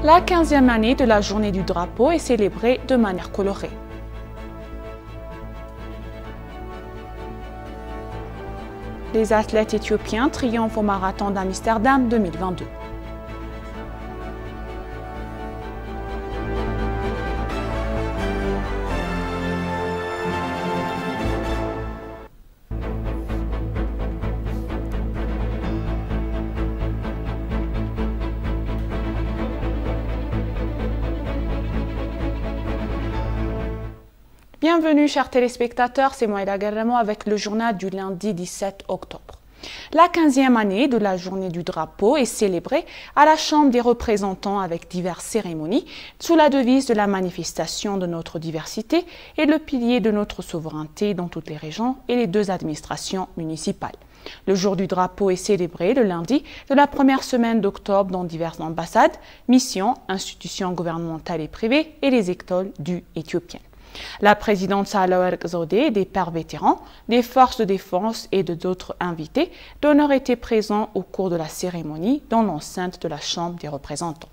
La 15e année de la journée du drapeau est célébrée de manière colorée. Les athlètes éthiopiens triomphent au marathon d'Amsterdam 2022. Bienvenue chers téléspectateurs, c'est Moïla Garamo avec le journal du lundi 17 octobre. La 15e année de la journée du drapeau est célébrée à la Chambre des représentants avec diverses cérémonies sous la devise de la manifestation de notre diversité et le pilier de notre souveraineté dans toutes les régions et les deux administrations municipales. Le jour du drapeau est célébré le lundi de la première semaine d'octobre dans diverses ambassades, missions, institutions gouvernementales et privées et les écoles du éthiopiennes. La présidente Sahle-Work Zewde, des pères vétérans, des forces de défense et d'autres invités d'honneur étaient présents au cours de la cérémonie dans l'enceinte de la Chambre des représentants.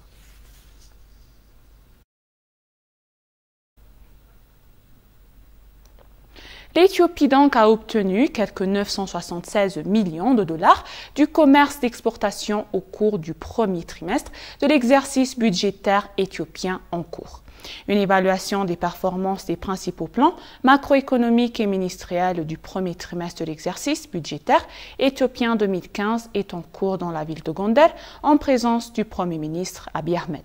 L'Éthiopie donc a obtenu quelques 976 millions de dollars du commerce d'exportation au cours du premier trimestre de l'exercice budgétaire éthiopien en cours. Une évaluation des performances des principaux plans macroéconomiques et ministériels du premier trimestre de l'exercice budgétaire éthiopien 2015 est en cours dans la ville de Gondar en présence du Premier ministre Abiy Ahmed.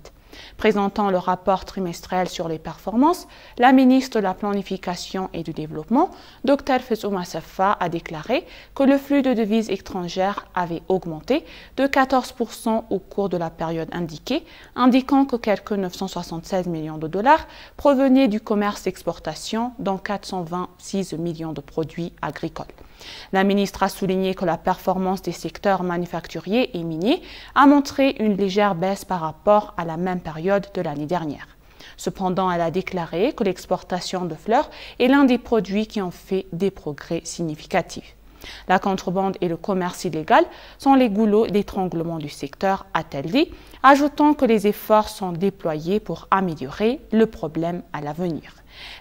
Présentant le rapport trimestriel sur les performances, la ministre de la Planification et du Développement, Dr Fetsum Asafa, a déclaré que le flux de devises étrangères avait augmenté de 14% au cours de la période indiquée, indiquant que quelques 976 millions de dollars provenaient du commerce d'exportation, dont 426 millions de produits agricoles. La ministre a souligné que la performance des secteurs manufacturiers et miniers a montré une légère baisse par rapport à la même période de l'année dernière. Cependant, elle a déclaré que l'exportation de fleurs est l'un des produits qui ont fait des progrès significatifs. La contrebande et le commerce illégal sont les goulots d'étranglement du secteur, a-t-elle dit, ajoutant que les efforts sont déployés pour améliorer le problème à l'avenir.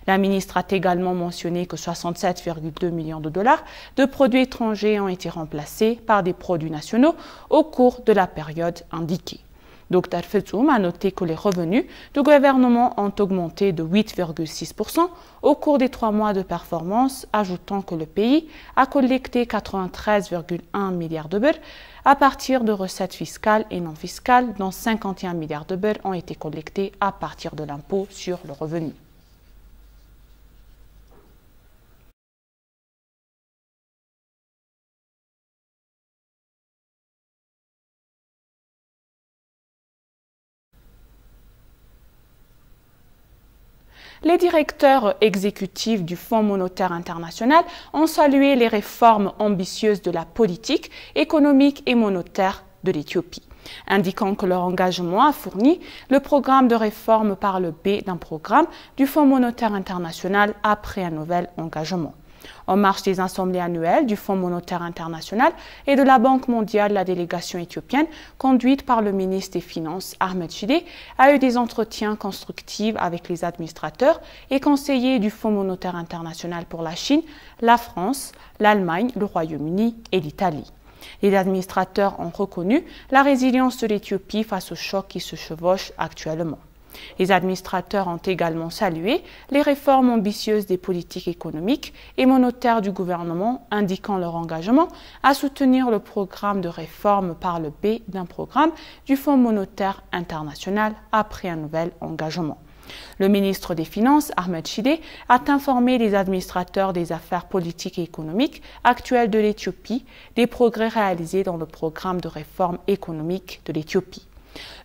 La ministre a également mentionné que 67,2 millions de dollars de produits étrangers ont été remplacés par des produits nationaux au cours de la période indiquée. Dr Fetsum a noté que les revenus du gouvernement ont augmenté de 8,6% au cours des 3 mois de performance, ajoutant que le pays a collecté 93,1 milliards de birr à partir de recettes fiscales et non fiscales, dont 51 milliards de birr ont été collectés à partir de l'impôt sur le revenu. Les directeurs exécutifs du Fonds monétaire international ont salué les réformes ambitieuses de la politique économique et monétaire de l'Éthiopie, indiquant que leur engagement a fourni le programme de réforme par le biais d'un programme du Fonds monétaire international après un nouvel engagement. En marge des assemblées annuelles du Fonds monétaire international et de la Banque mondiale, la délégation éthiopienne, conduite par le ministre des Finances Ahmed Shide, a eu des entretiens constructifs avec les administrateurs et conseillers du Fonds monétaire international pour la Chine, la France, l'Allemagne, le Royaume-Uni et l'Italie. Les administrateurs ont reconnu la résilience de l'Éthiopie face aux chocs qui se chevauchent actuellement. Les administrateurs ont également salué les réformes ambitieuses des politiques économiques et monétaires du gouvernement, indiquant leur engagement à soutenir le programme de réforme par le biais d'un programme du Fonds monétaire international après un nouvel engagement. Le ministre des Finances, Ahmed Shide, a informé les administrateurs des affaires politiques et économiques actuelles de l'Éthiopie des progrès réalisés dans le programme de réforme économique de l'Éthiopie.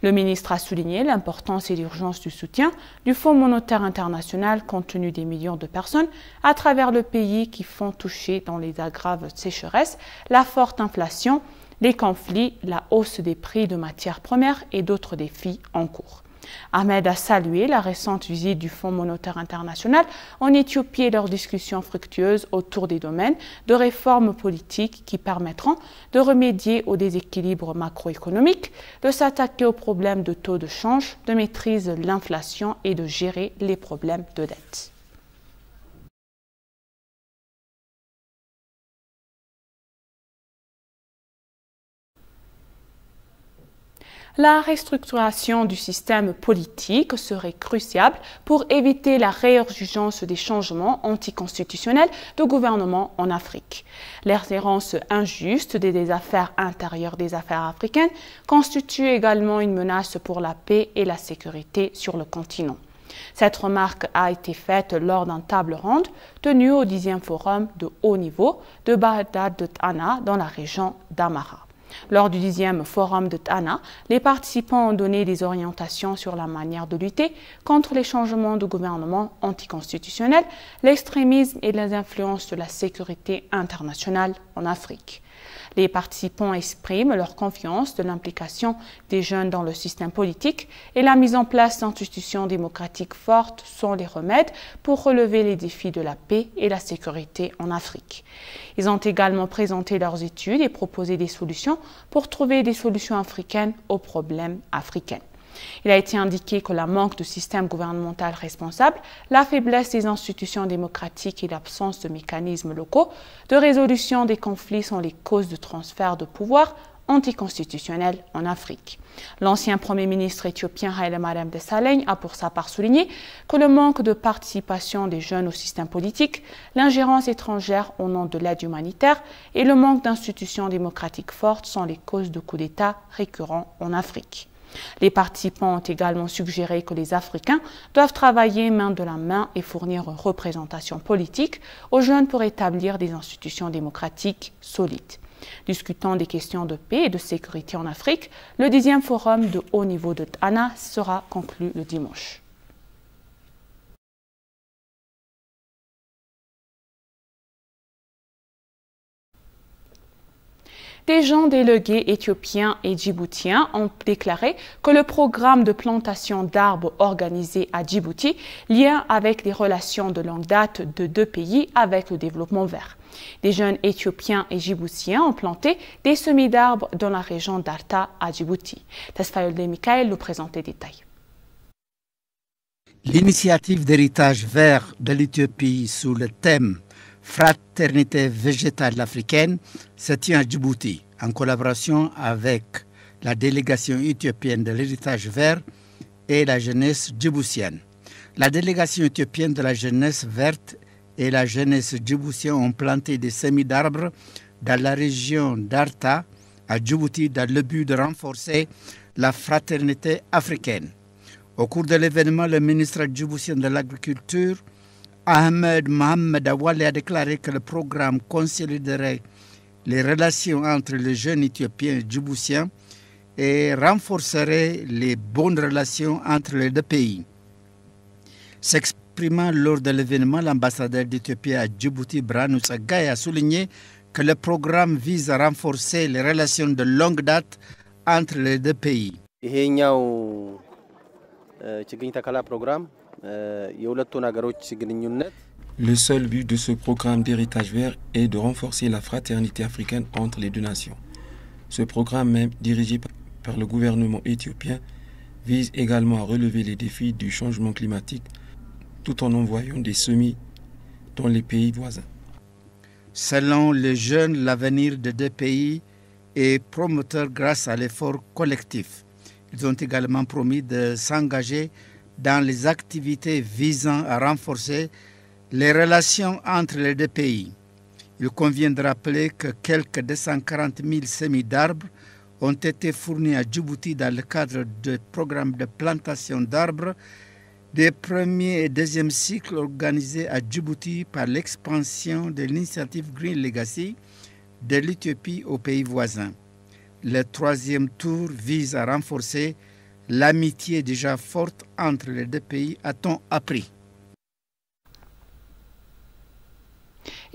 Le ministre a souligné l'importance et l'urgence du soutien du Fonds monétaire international compte tenu des millions de personnes à travers le pays qui font toucher dans les aggraves sécheresses, la forte inflation, les conflits, la hausse des prix de matières premières et d'autres défis en cours. Ahmed a salué la récente visite du Fonds monétaire international en Éthiopie et leurs discussions fructueuses autour des domaines de réformes politiques qui permettront de remédier aux déséquilibres macroéconomiques, de s'attaquer aux problèmes de taux de change, de maîtriser l'inflation et de gérer les problèmes de dette. La restructuration du système politique serait cruciale pour éviter la réurgence des changements anticonstitutionnels de gouvernement en Afrique. L'ingérence injuste des affaires intérieures des affaires africaines constitue également une menace pour la paix et la sécurité sur le continent. Cette remarque a été faite lors d'un table ronde tenu au 10e forum de haut niveau de Bagdad de Tana dans la région d'Amara. Lors du 10e forum de Tana, les participants ont donné des orientations sur la manière de lutter contre les changements de gouvernement anticonstitutionnels, l'extrémisme et les influences de la sécurité internationale en Afrique. Les participants expriment leur confiance de l'implication des jeunes dans le système politique et la mise en place d'institutions démocratiques fortes sont les remèdes pour relever les défis de la paix et la sécurité en Afrique. Ils ont également présenté leurs études et proposé des solutions pour trouver des solutions africaines aux problèmes africains. Il a été indiqué que le manque de système gouvernemental responsable, la faiblesse des institutions démocratiques et l'absence de mécanismes locaux de résolution des conflits sont les causes de transfert de pouvoir anticonstitutionnel en Afrique. L'ancien Premier ministre éthiopien Haile Mariam Desalegn a pour sa part souligné que le manque de participation des jeunes au système politique, l'ingérence étrangère au nom de l'aide humanitaire et le manque d'institutions démocratiques fortes sont les causes de coups d'État récurrents en Afrique. Les participants ont également suggéré que les Africains doivent travailler main de la main et fournir une représentation politique aux jeunes pour établir des institutions démocratiques solides. Discutant des questions de paix et de sécurité en Afrique, le 10e forum de haut niveau de Tana sera conclu le dimanche. Des gens délégués éthiopiens et djiboutiens ont déclaré que le programme de plantation d'arbres organisé à Djibouti lien avec les relations de longue date de deux pays avec le développement vert. Des jeunes éthiopiens et djiboutiens ont planté des semis d'arbres dans la région d'Arta à Djibouti. Tesfayold Mikael nous présente les détails. L'initiative d'héritage vert de l'Éthiopie sous le thème Fraternité végétale africaine se tient à Djibouti en collaboration avec la délégation éthiopienne de l'héritage vert et la jeunesse djiboutienne. La délégation éthiopienne de la jeunesse verte et la jeunesse djiboutienne ont planté des semis d'arbres dans la région d'Arta à Djibouti dans le but de renforcer la fraternité africaine. Au cours de l'événement, le ministre djiboutien de l'Agriculture Ahmed Mohamed Awale a déclaré que le programme consoliderait les relations entre les jeunes éthiopiens et djiboutiens et renforcerait les bonnes relations entre les deux pays. S'exprimant lors de l'événement, l'ambassadeur d'Éthiopie à Djibouti, Branu Tsagay, a souligné que le programme vise à renforcer les relations de longue date entre les deux pays. Le seul but de ce programme d'héritage vert est de renforcer la fraternité africaine entre les deux nations. Ce programme, même dirigé par le gouvernement éthiopien, vise également à relever les défis du changement climatique tout en envoyant des semis dans les pays voisins. Selon les jeunes, l'avenir des deux pays est promoteur grâce à l'effort collectif. Ils ont également promis de s'engager dans les activités visant à renforcer les relations entre les deux pays. Il convient de rappeler que quelques 240 000 semis d'arbres ont été fournis à Djibouti dans le cadre du programme de plantation d'arbres des premiers et deuxième cycles organisés à Djibouti par l'expansion de l'initiative Green Legacy de l'Éthiopie aux pays voisins. Le troisième tour vise à renforcer l'amitié déjà forte entre les deux pays, a-t-on appris.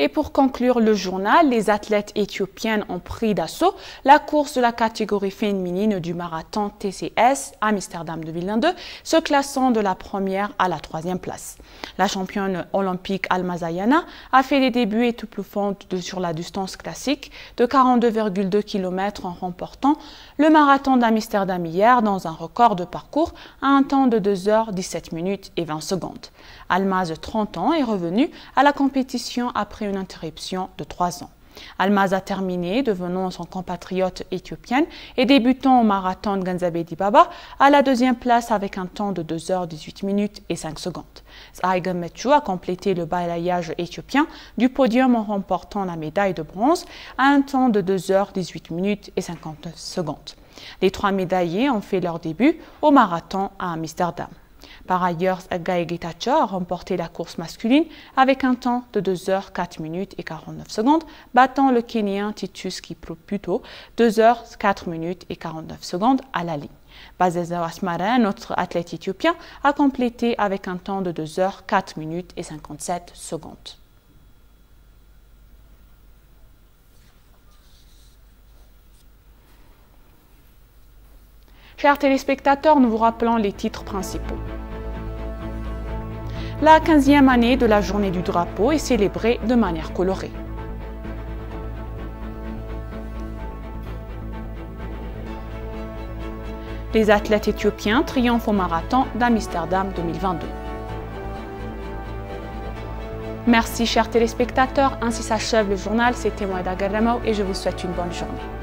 Et pour conclure le journal, les athlètes éthiopiennes ont pris d'assaut la course de la catégorie féminine du marathon TCS à Amsterdam 2022, se classant de la première à la troisième place. La championne olympique Almaz Ayana a fait des débuts étouffants sur la distance classique de 42,2 km en remportant le marathon d'Amsterdam hier dans un record de parcours à un temps de 2 heures 17 minutes et 20 secondes. Almaz, 30 ans, est revenu à la compétition après une interruption de 3 ans. Almaz a terminé, devenant son compatriote éthiopienne et débutant au marathon de Ganzabé Dibaba à la deuxième place avec un temps de 2 heures 18 minutes et 5 secondes. Saïga Metchou a complété le balayage éthiopien du podium en remportant la médaille de bronze à un temps de 2 heures 18 minutes et 59 secondes. Les 3 médaillés ont fait leur début au marathon à Amsterdam. Par ailleurs, Gaye Getachew a remporté la course masculine avec un temps de 2 heures 4 minutes et 49 secondes, battant le Kenyan Titus Kipruto 2 heures 4 minutes et 49 secondes à la ligne. Bazezaw Asmara, notre athlète éthiopien, a complété avec un temps de 2 heures 4 minutes et 57 secondes. Chers téléspectateurs, nous vous rappelons les titres principaux. La 15e année de la journée du drapeau est célébrée de manière colorée. Les athlètes éthiopiens triomphent au marathon d'Amsterdam 2022. Merci chers téléspectateurs, ainsi s'achève le journal, c'était Moïda Garamo et je vous souhaite une bonne journée.